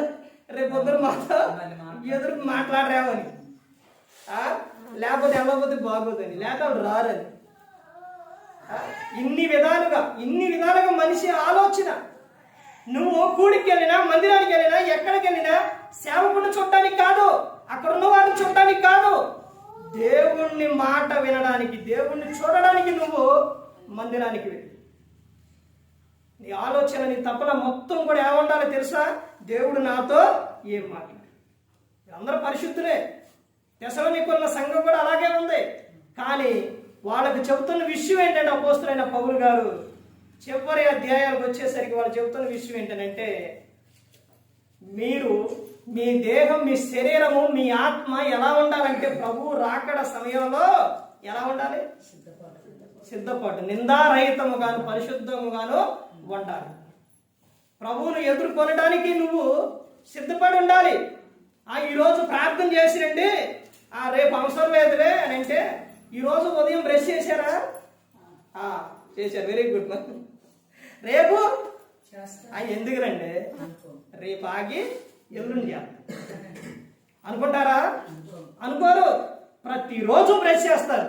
రేపొద్దున మాతో ఎదురు మాట్లాడరేమని, లేకపోతే వెళ్ళకపోతే బాగోదని, లేక వాళ్ళు రారని. ఇన్ని విధాలుగా మనిషి ఆలోచన. నువ్వు కూడికి వెళ్ళినా, మందిరానికి వెళ్ళినా, ఎక్కడికి వెళ్ళినా సేవకుడిని చూడటానికి కాదు, అక్కడ ఉన్న వారిని చూడటానికి కాదు, దేవుణ్ణి మాట వినడానికి, దేవుణ్ణి చూడడానికి నువ్వు మందిరానికి వెళ్ళి. నీ ఆలోచన, నీ తపన మొత్తం కూడా ఏముండాలో తెలుసా? దేవుడు నాతో ఏం మాట్లాడు. అందరూ పరిశుద్ధులే. తెస్సలోనికలో సంఘం కూడా అలాగే ఉంది. కానీ వాళ్ళకి చెబుతున్న విషయం ఏంటంటే, అపోస్తలుడైన పౌలు గారు చివరి అధ్యాయాలకు వచ్చేసరికి వాళ్ళు చెబుతున్న విషయం ఏంటంటే, మీరు మీ దేహం, మీ శరీరము, మీ ఆత్మ ఎలా ఉండాలంటే ప్రభువు రాకడ సమయంలో ఎలా ఉండాలి? సిద్ధపాటు, నిందారహితముగాను పరిశుద్ధముగాను ఉండాలి. ప్రభువును ఎదుర్కొనడానికి నువ్వు సిద్ధపడి ఉండాలి. ఈరోజు ప్రార్థన చేసిరండి, రేపు అవసరం లేదులే అని అంటే, ఈరోజు ఉదయం బ్రష్ చేశారా? చేశారు, వెరీ గుడ్. రేపు ఎందుకు రండి? రేపు ఆగి ఎల్లుండి అనుకుంటారా? అనుకోరు. ప్రతిరోజు బ్రష్ చేస్తారు.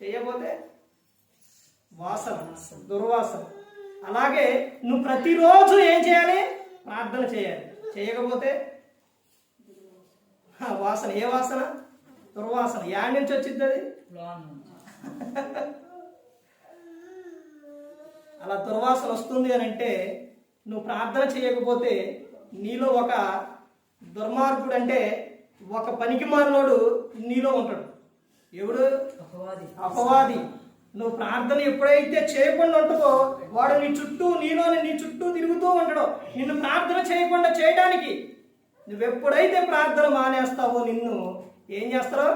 చేయకపోతే వాసన, దుర్వాసన. అలాగే నువ్వు ప్రతిరోజు ఏం చేయాలి? ప్రార్థన చేయాలి. చేయకపోతే వాసన. ఏ వాసన? దుర్వాసన యాడ్ నుంచి వచ్చింది అది. అలా దుర్వాసన వస్తుంది అని అంటే నువ్వు ప్రార్థన చేయకపోతే నీలో ఒక దుర్మార్గుడు అంటే ఒక పనికి మారినోడు నీలో ఉంటాడు. ఎవడు? అపవాది. నువ్వు ప్రార్థన ఎప్పుడైతే చేయకుండా ఉంటుందో వాడు నీ చుట్టూ తిరుగుతూ ఉంటాడు నిన్ను ప్రార్థన చేయకుండా చేయడానికి. నువ్వెప్పుడైతే ప్రార్థన మానేస్తావో నిన్ను ఏం చేస్తారో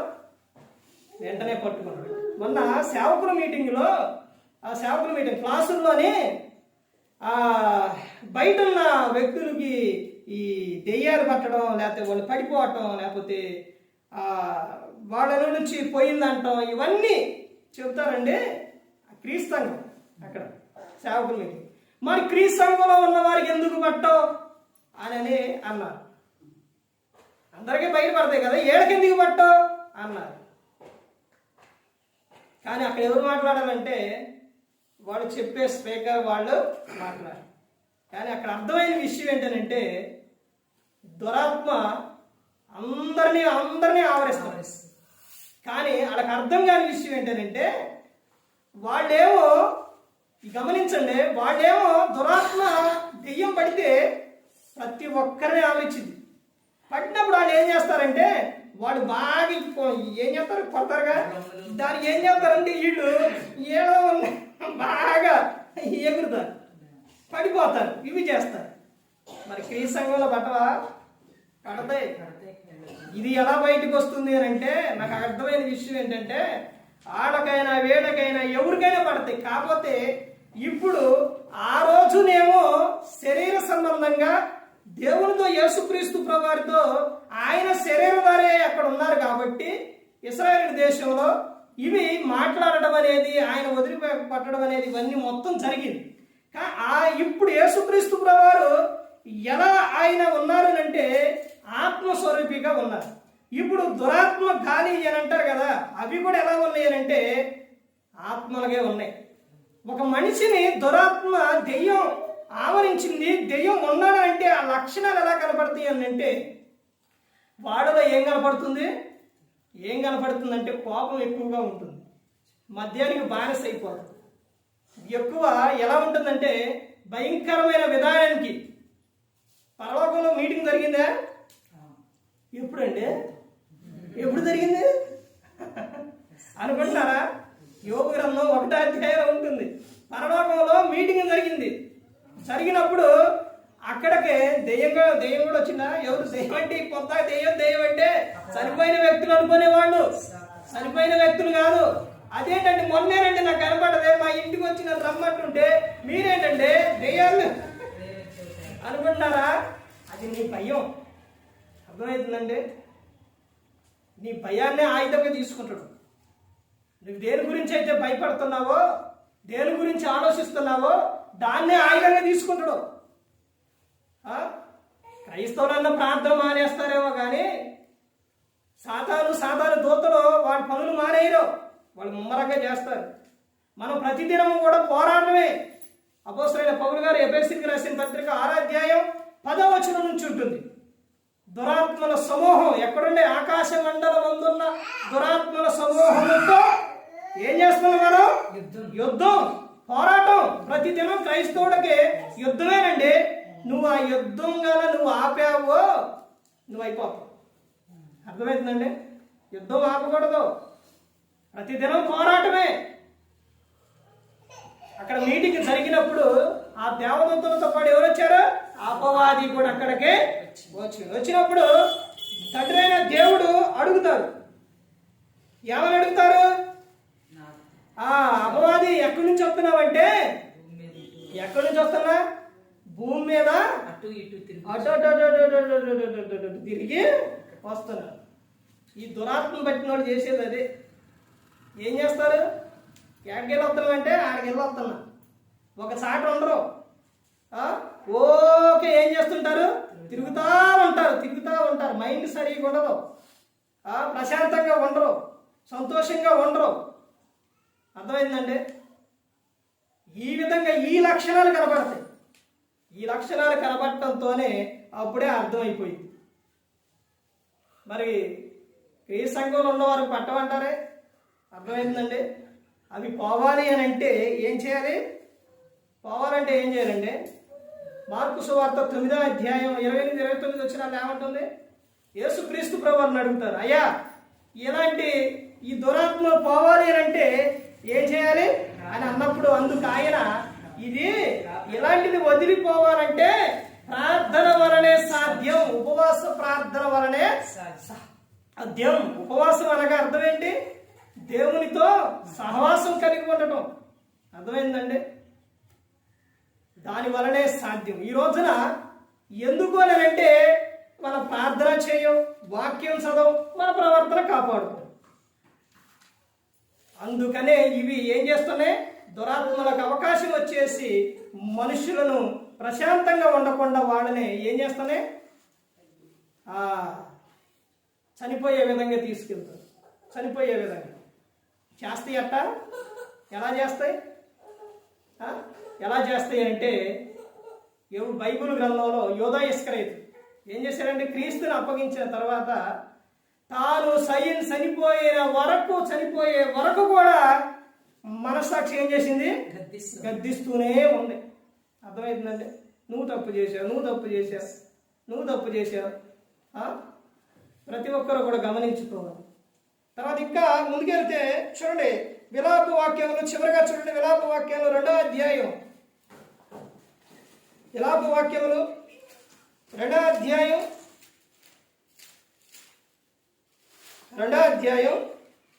వెంటనే పట్టుకున్నాడు. మొన్న సేవకుల మీటింగ్ క్లాసుల్లోనే బయట ఉన్న వ్యక్తులకి ఈ దెయ్యాలు పట్టడం, లేకపోతే వాళ్ళు పడిపోవటం, లేకపోతే వాళ్ళ నుంచి పోయిందంటాం, ఇవన్నీ చెబుతారండి క్రీస్తు సంఘం. అక్కడ సేవకుల మీటింగ్. మరి క్రీస్తు సంఘంలో ఉన్న వారికి ఎందుకు పట్టవు అని అన్నారు. అందరికీ బయటపడతాయి కదా, ఏళ్ళకెందుకు పట్టవు అన్నారు. కానీ అక్కడ ఎవరు మాట్లాడాలంటే వాళ్ళు చెప్పే స్పీకర్ వాళ్ళు మాట్లాడారు. కానీ అక్కడ అర్థమైన విషయం ఏంటంటే దురాత్మ అందరినీ ఆవరిస్తారు. కానీ వాళ్ళకి అర్థం కాని విషయం ఏంటంటే వాళ్ళేమో గమనించండి, వాళ్ళేమో దురాత్మ దెయ్యం పడితే ప్రతి ఒక్కరిని ఆవరించింది. పట్టినప్పుడు వాళ్ళు ఏం చేస్తారంటే వాళ్ళు బాగా ఏం చేస్తారు, కొడతారుగా. దానికి ఏం చేస్తారంటే వీళ్ళు ఏదో బాగా ఎగురుతారు, పడిపోతారు, ఇవి చేస్తారు. మరి క్రీస్తు సంఘంలో పడతాయి. ఇది ఎలా బయటకు వస్తుంది అని అంటే నాకు అర్థమైన విషయం ఏంటంటే ఆడకైనా వేడకైనా ఎవరికైనా పడతాయి. కాకపోతే ఇప్పుడు ఆ రోజునేమో శరీర సంబంధంగా దేవునితో యేసుక్రీస్తు ప్రభువారితో ఆయన శరీరధారే అక్కడ ఉన్నారు కాబట్టి ఇశ్రాయేలు దేశంలో ఇవి మాట్లాడటం అనేది, ఆయన వదిలిపట్టడం అనేది ఇవన్నీ మొత్తం జరిగింది. ఇప్పుడు యేసుక్రీస్తు ప్రభువారు ఎలా ఆయన ఉన్నారు అంటే ఆత్మస్వరూపిగా ఉన్నారు. ఇప్పుడు దురాత్మ గాలి అని అంటారు కదా, అవి కూడా ఎలా ఉన్నాయి అని అంటే ఆత్మలుగా ఉన్నాయి. ఒక మనిషిని దురాత్మ దెయ్యం ఆవరించింది, దెయ్యం ఉన్నాడంటే ఆ లక్షణాలు ఎలా కనపడతాయి అని అంటే వాడిలో ఏం కనపడుతుందంటే కోపం ఎక్కువగా ఉంటుంది, మద్యానికి బానిస అయిపోతుంది. ఎక్కువ ఎలా ఉంటుందంటే భయంకరమైన విధానానికి. పరలోకంలో మీటింగ్ జరిగిందా? ఎప్పుడు జరిగింది అనుకుంటున్నారా? యోగ గ్రంథం 1వ అధ్యాయంలో ఉంటుంది. పరలోకంలో మీటింగ్ జరిగినప్పుడు అక్కడికి దెయ్యం కూడా వచ్చిందా? ఎవరు దెయ్యం అంటే కొత్త దెయ్యం అంటే చనిపోయిన వ్యక్తులు అనుకునేవాళ్ళు, చనిపోయిన వ్యక్తులు కాదు. అదేంటంటే మొన్నేనండి నాకు కనపడదే, మా ఇంటికి వచ్చిన రమ్మంటుంటే మీరేంటంటే దెయ్యాలు అనుకుంటున్నారా? అది నీ భయం. అర్థమవుతుందండి? నీ భయాన్నే ఆయుధంగా తీసుకుంటాడు. నువ్వు దేని గురించి అయితే భయపడుతున్నావో, దేని గురించి ఆలోచిస్తున్నావో దాన్నే ఆయుధంగా తీసుకుంటాడు. క్రైస్తవులన్న ప్రార్థన మానేస్తారేమో కానీ సాతాను దూతలు వాళ్ళ పనులు మానేయరు, వాళ్ళు ముమ్మరంగా చేస్తారు. మనం ప్రతిదినము కూడా పోరాడమే. అపోస్తలుడైన పౌలు గారు ఎఫెసీయులకు రాసిన పత్రిక 6వ అధ్యాయం 10వ వచనం నుంచి ఉంటుంది. దురాత్మల సమూహం ఎక్కడుండే ఆకాశ మండలం అందున్న దురాత్మల సమూహంతో ఏం చేస్తున్నాం మనం? యుద్ధం, పోరాటం. ప్రతిదినం క్రైస్తవుడికి యుద్ధమేనండి. నువ్వు ఆ యుద్ధం నువ్వు ఆపావో నువ్వు అయిపోతావు. అర్థమవుతుందండి? యుద్ధం ఆపకూడదు, ప్రతిదినం పోరాటమే. అక్కడ మీటింగ్ జరిగినప్పుడు ఆ దేవదూతలతో పాటు ఎవరు వచ్చారు? అపవాది కూడా అక్కడికి వచ్చినప్పుడు తండ్రి అయిన దేవుడు అడుగుతారు. ఏమని అడుగుతారు? అపవాది ఎక్కడి నుంచి వస్తున్నావంటే, ఎక్కడి నుంచి వస్తున్నా? భూమి మీద అటు తిరిగి వస్తున్నా. ఈ దురాత్మ పట్టిన వాడు చేసేది అదే. ఏం చేస్తారు? ఎక్కడికి వెళ్ళొస్తున్నామంటే ఆడికి వెళ్ళొస్తున్నా. ఒక చాట ఉండరు. ఓకే, ఏం చేస్తుంటారు? తిరుగుతూ ఉంటారు. మైండ్ సరిగా ఉండదు, ప్రశాంతంగా ఉండరు, సంతోషంగా ఉండరు. అర్థమైందండి? ఈ విధంగా ఈ లక్షణాలు కనబడతాయి. ఈ లక్షణాలు కనబడటంతోనే అప్పుడే అర్థమైపోయింది. మరి క్రియ సంఘంలో ఉన్నవారు పట్టమంటారే, అర్థమైందండి. అవి పోవాలి అని అంటే ఏం చేయాలి? పోవాలంటే ఏం చేయాలండి? మార్కు సువార్త 9వ అధ్యాయం 28-29 వచ్చిన ఏమంటుంది? యేసుక్రీస్తు ప్రభువుని అడుగుతారు, అయ్యా ఇలాంటి ఈ దురాత్మలు పోవాలి అని అంటే ఏం చేయాలి అని అన్నప్పుడు అందుకు ఆయన ఇది ఇలాంటిది వదిలిపోవాలంటే ప్రార్థన వలనే సాధ్యం, ఉపవాస ప్రార్థన వలనే సాధ్యం. ఉపవాసం అనగా అర్థం ఏంటి? దేవునితో సహవాసం కలిగి ఉండటం, అర్థమైందండి. దాని వలనే సాధ్యం. ఈ రోజున ఎందుకు అని అంటే మన ప్రార్థన చేయం, వాక్యం చదవం, మన ప్రవర్తన కాపాడుకోం. అందుకనే ఇవి ఏం చేస్తున్నాయి? దురాత్మలకు అవకాశం వచ్చేసి మనుషులను ప్రశాంతంగా ఉండకుండా వాళ్ళని ఏం చేస్తున్నాయి? చనిపోయే విధంగా తీసుకెళ్తారు. చనిపోయే విధంగా చేస్తాయి. అట్ట ఎలా చేస్తాయి? ఎలా చేస్తాయి అంటే బైబిల్ గ్రంథంలో యోధా ఇస్కరియోతు ఏం చేశారంటే క్రీస్తుని అప్పగించిన తర్వాత తాను చనిపోయే వరకు కూడా మనస్సాక్షి ఏం చేసింది? గద్దిస్తూనే ఉంది. అర్థమవుతుందండి. నువ్వు తప్పు చేశావు. ప్రతి ఒక్కరు కూడా గమనించుకోవాలి. తర్వాత ఇంకా ముందుకెళ్తే చూడండి, విలాప వాక్యములు చివరిగా చూడండి. విలాప వాక్యాలు 2వ అధ్యాయం, విలాప వాక్యములు 2వ అధ్యాయం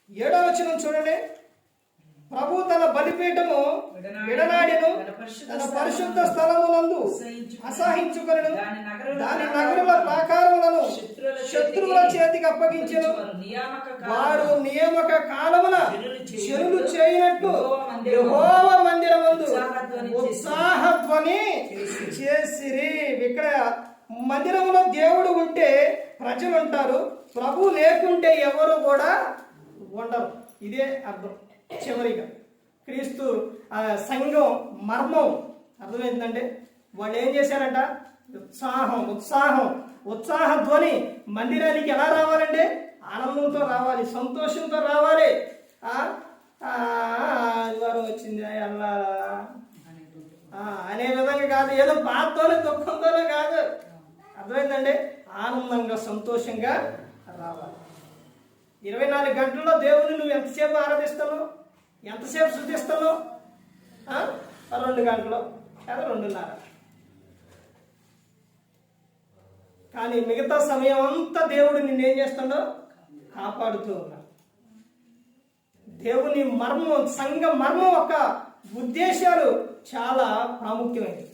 7వ వచనం చూడండి. ప్రభు తన బలిపీఠము విడనాడెను, తన పరిశుద్ధ స్థలములందు అసహించుకొనెను, దాని నగరుల ప్రాకారములను శత్రువుల చేతికి అప్పగించెను. వారు నియామక కాలమున జనులు చేయనట్లు యెహోవా మందిరమందు ఉత్సాహధ్వని చేసిరి. ఇక్కడ మందిరంలో దేవుడు ఉంటే ప్రజలు ఉంటారు, ప్రభు లేకుంటే ఎవరు కూడా ఉండరు. ఇదే అర్థం. చివరిగా క్రీస్తు సంఘం మర్మం అర్థమైందంటే వాళ్ళు ఏం చేశారంట? ఉత్సాహ ధ్వని. మందిరానికి ఎలా రావాలంటే ఆనందంతో రావాలి, సంతోషంతో రావాలి. ఆదివారం వచ్చింది అలా అనే విధంగా కాదు, ఏదో బాధతోనే దుఃఖంతోనే కాదు, అర్థమైందండి. ఆనందంగా సంతోషంగా రావాలి. 24 గంటల్లో దేవుని నువ్వు ఎంతసేపు ఆరాధిస్తావు, ఎంతసేపు శుద్ధిస్తావు? 2 గంటలు లేదా 2:30. కానీ మిగతా సమయం అంతా దేవుడు నిన్నేం చేస్తాడో కాపాడుతూ ఉన్నాడు. దేవుని మర్మం, సంఘ మర్మం యొక్క ఉద్దేశాలు చాలా ప్రాముఖ్యమైనవి,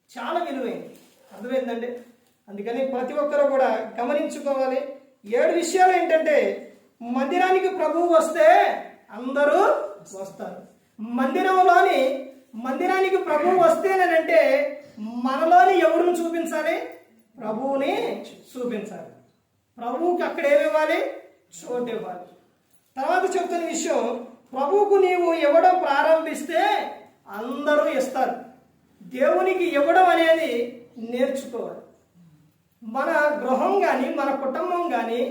చాలా విలువైనవి, అర్థమైందండి. అందుకని ప్రతి ఒక్కరు కూడా గమనించుకోవాలి. 7 విషయాలు ఏంటంటే, మందిరానికి ప్రభువు వస్తే అందరూ వస్తారు. మందిరానికి ప్రభువు వస్తేనంటే మనలోని ఎవరిని చూపించాలి? ప్రభువుని చూపించాలి. ప్రభువుకి అక్కడ ఏమివ్వాలి? చోటు ఇవ్వాలి. తర్వాత చెప్తున్న విషయం, ప్రభువుకు నీవు ఇవ్వడం ప్రారంభిస్తే అందరూ ఇస్తారు. దేవునికి ఇవ్వడం అనేది నేర్చుకోవాలి. మన గృహం కానీ మన కుటుంబం కానీ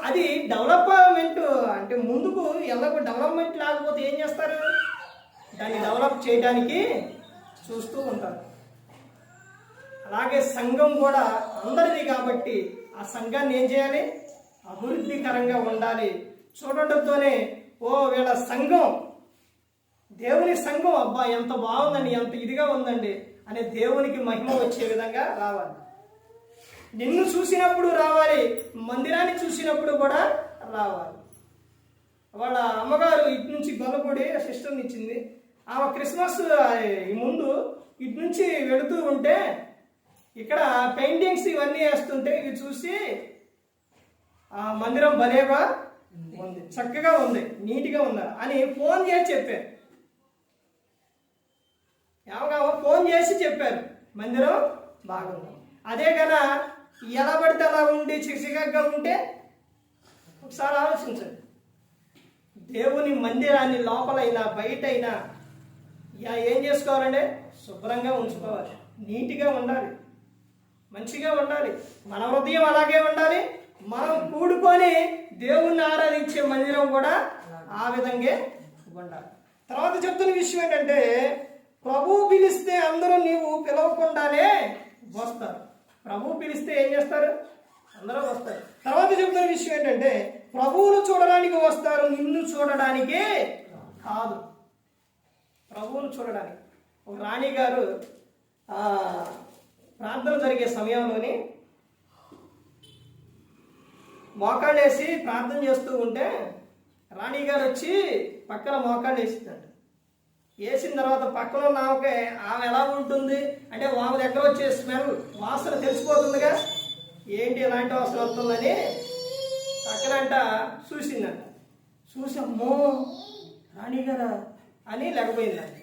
అది డెవలప్మెంట్ అంటే ముందుకు ఎలాగో డెవలప్మెంట్ లేకపోతే ఏం చేస్తారు? దాన్ని డెవలప్ చేయడానికి చూస్తూ ఉంటారు. అలాగే సంఘం కూడా అందరిది కాబట్టి ఆ సంఘాన్ని ఏం చేయాలి? అభివృద్ధికరంగా ఉండాలి. చూడటంతోనే వీళ్ళ సంఘం, దేవుని సంఘం, అబ్బా ఎంత బాగుందండి, ఎంత ఇదిగా ఉందండి అనే దేవునికి మహిమ వచ్చే విధంగా రావాలి. నిన్ను చూసినప్పుడు రావాలి, మందిరాన్ని చూసినప్పుడు కూడా రావాలి. వాళ్ళ అమ్మగారు ఇటు నుంచి గొల్లపూడి సిస్టర్ని ఇచ్చింది. ఆమె క్రిస్మస్ ముందు ఇటు నుంచి వెళుతూ ఉంటే ఇక్కడ పెయింటింగ్స్ ఇవన్నీ వేస్తుంటే ఇవి చూసి ఆ మందిరం భలేగా ఉంది, చక్కగా ఉంది, నీట్గా ఉంది అని ఫోన్ చేసి చెప్పారు. ఫోన్ చేసి చెప్పారు మందిరం బాగుంది. అదే కన్నా ఎలా పడితే అలా ఉండి చికచికగా ఉంటే ఒకసారి ఆలోచించండి. దేవుని మందిరాన్ని లోపలైనా బయటైనా ఏం చేసుకోవాలంటే శుభ్రంగా ఉంచుకోవాలి, నీట్గా ఉండాలి, మంచిగా ఉండాలి. మన హృదయం అలాగే ఉండాలి, మనం కూడుకొని దేవుణ్ణి ఆరాధించే మందిరం కూడా ఆ విధంగా ఉండాలి. తర్వాత చెప్తున్న విషయం ఏంటంటే, ప్రభువు పిలిస్తే అందరూ నీవు పిలవకుండానే వస్తారు. ప్రభువు పిలిస్తే ఏం చేస్తారు? అందరూ వస్తారు. తర్వాత చెప్తున్న విషయం ఏంటంటే, ప్రభువును చూడడానికి వస్తారు, నిన్ను చూడడానికే కాదు. ప్రభువును చూడడానికి. ఒక రాణి గారు ప్రార్థన జరిగే సమయంలోని మోకాళ్ళు వేసి ప్రార్థన చేస్తూ ఉంటే రాణి గారు వచ్చి పక్కన మోకాళ్ళు వేసిందంట. వేసిన తర్వాత పక్కన ఉన్న ఆమె ఎలా ఉంటుంది అంటే, ఆమె దగ్గర వచ్చే స్మెల్ వాసన తెలిసిపోతుందిగా, ఏంటి ఎలాంటి వాసన వస్తుందని పక్కనంట చూసిందంట. చూసి అమ్మో రాణిగారా అని లెగపోయిందంట.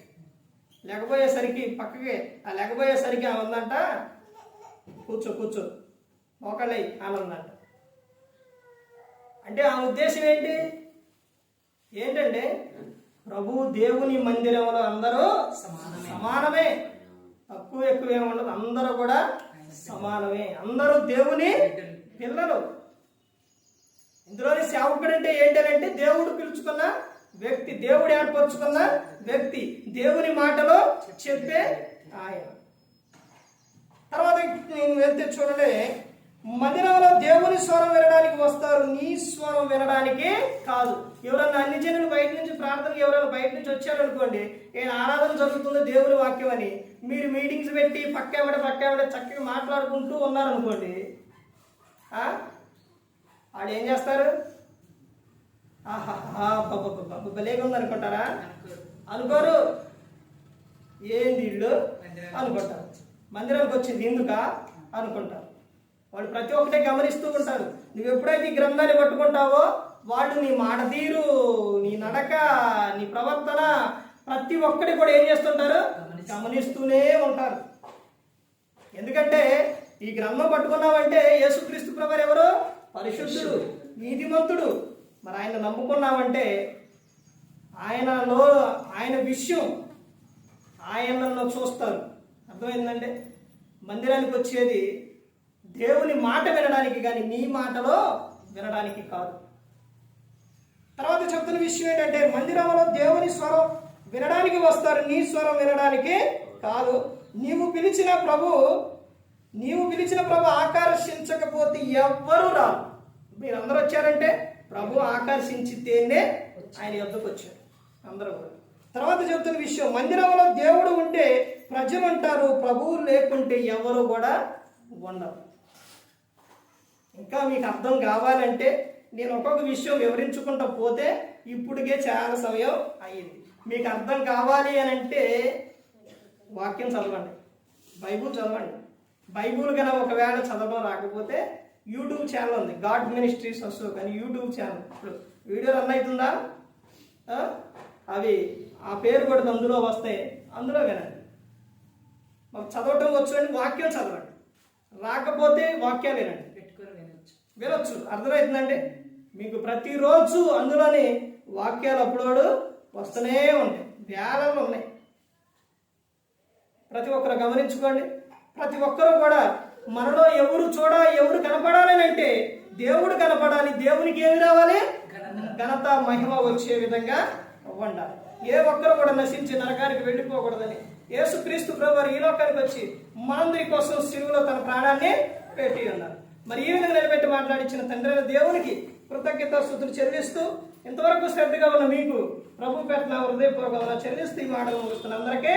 లెగపోయేసరికి పక్కకి లెగపోయేసరికి ఆమె ఉందంట, కూర్చో కూర్చో మోకాళ్ళై ఆనందంట. అంటే ఆ ఉద్దేశం ఏంటంటే ప్రభు దేవుని మందిరంలో అందరూ సమానమే, తక్కువ ఎక్కువ ఏమి ఉండదు, అందరూ కూడా సమానమే, అందరూ దేవుని పిల్లలు. ఇందులోని సేవకుడు అంటే ఏంటంటే దేవుడు పిలుచుకున్న వ్యక్తి, దేవుడు ఏర్పరచుకున్న వ్యక్తి, దేవుని మాటలో చెప్పే ఆయన. తర్వాత నేను వెళ్తే చూడండి, మందిరంలో దేవుని స్వరం వినడానికి వస్తారు, నీ స్వరం వినడానికి కాదు. ఎవరన్నా అన్ని జనులు బయట నుంచి ప్రార్థనకి ఎవరైనా బయట నుంచి వచ్చారనుకోండి, నేను ఆరాధన జరుగుతుంది దేవుని వాక్యం అని మీరు మీటింగ్స్ పెట్టి పక్కేవిడ చక్కగా మాట్లాడుకుంటూ ఉన్నారనుకోండి, వాడు ఏం చేస్తారు? భలేగా ఉంది అనుకుంటారా? అనుకోరు. ఏంది ఇల్లు అనుకుంటారు. మందిరానికి వచ్చింది ఎందుకా అనుకుంటారు. వాళ్ళు ప్రతి ఒక్కటే గమనిస్తూ ఉంటారు. నువ్వు ఎప్పుడైతే ఈ గ్రంథాన్ని పట్టుకుంటావో వాళ్ళు నీ మాట తీరు, నీ నడక, నీ ప్రవర్తన ప్రతి ఒక్కటి కూడా ఏం చేస్తుంటారు? గమనిస్తూనే ఉంటారు. ఎందుకంటే ఈ గ్రంథం పట్టుకున్నావంటే యేసుక్రీస్తు ప్రభువు ఎవరు? పరిశుద్ధుడు, నీతిమంతుడు. మరి ఆయన నమ్ముకున్నామంటే ఆయన విషయం ఆయనను చూస్తారు. అర్థమైందంటే మందిరానికి వచ్చేది దేవుని మాట వినడానికి కానీ నీ మాటలో వినడానికి కాదు. తర్వాత చెప్తున్న విషయం ఏంటంటే, మందిరంలో దేవుని స్వరం వినడానికి వస్తారు, నీ స్వరం వినడానికి కాదు. నీవు పిలిచిన ప్రభు ఆకర్షించకపోతే ఎవ్వరూ రారు. మీరందరూ వచ్చారంటే ప్రభు ఆకర్షించితేనే ఆయన యొద్దకు వచ్చారు అందరూ కూడా. తర్వాత చెప్తున్న విషయం, మందిరంలో దేవుడు ఉంటే ప్రజలు ఉంటారు, ప్రభువు లేకుంటే ఎవరు కూడా ఉండరు. ఇంకా మీకు అర్థం కావాలంటే నేను ఒక్కొక్క విషయం వివరించుకుంటూ పోతే ఇప్పటికే చాలా సమయం అయ్యింది. మీకు అర్థం కావాలి అని అంటే వాక్యం చదవండి, బైబుల్ చదవండి. బైబుల్ కన్నా ఒకవేళ చదవడం రాకపోతే యూట్యూబ్ ఛానల్ ఉంది, గాడ్ మినిస్ట్రీస్ అశోక్ అని యూట్యూబ్ ఛానల్. ఇప్పుడు వీడియో రన్ అవుతుందా? అవి ఆ పేరు కూడా అందులో వస్తాయి, అందులో వినండి. మాకు చదవటం వచ్చు అని వాక్యం చదవండి, రాకపోతే వాక్యాలు వినండి, వినొచ్చు. అర్థమవుతుందండి? మీకు ప్రతిరోజు అందులోని వాక్యాలు అప్లోడ్ వస్తూనే ఉంటాయి, వేలలో ఉన్నాయి. ప్రతి ఒక్కరు గమనించుకోండి. ప్రతి ఒక్కరూ కూడా మనలో ఎవరు కనపడాలని అంటే దేవుడు కనపడాలి. దేవునికి ఏమి రావాలి? ఘనత మహిమ వచ్చే విధంగా ఉండాలి. ఏ ఒక్కరు కూడా నశించి నరకానికి వెళ్ళిపోకూడదని యేసుక్రీస్తు ప్రభువారు ఈ లోకానికి వచ్చి మనందరి కోసం సిలువలో తన ప్రాణాన్ని పెట్టి ఉన్నారు. మరి ఈ విధంగా నిలబెట్టి మాట్లాడించిన తండ్రి అయిన దేవునికి కృతజ్ఞతాస్తుతులు చెల్లిస్తూ, ఇంతవరకు శ్రద్ధగా ఉన్న మీకు ప్రభు పేరున హృదయపూర్వకంగా చెల్లిస్తూ ఈ మాటలు ముగిస్తున్న అందరికీ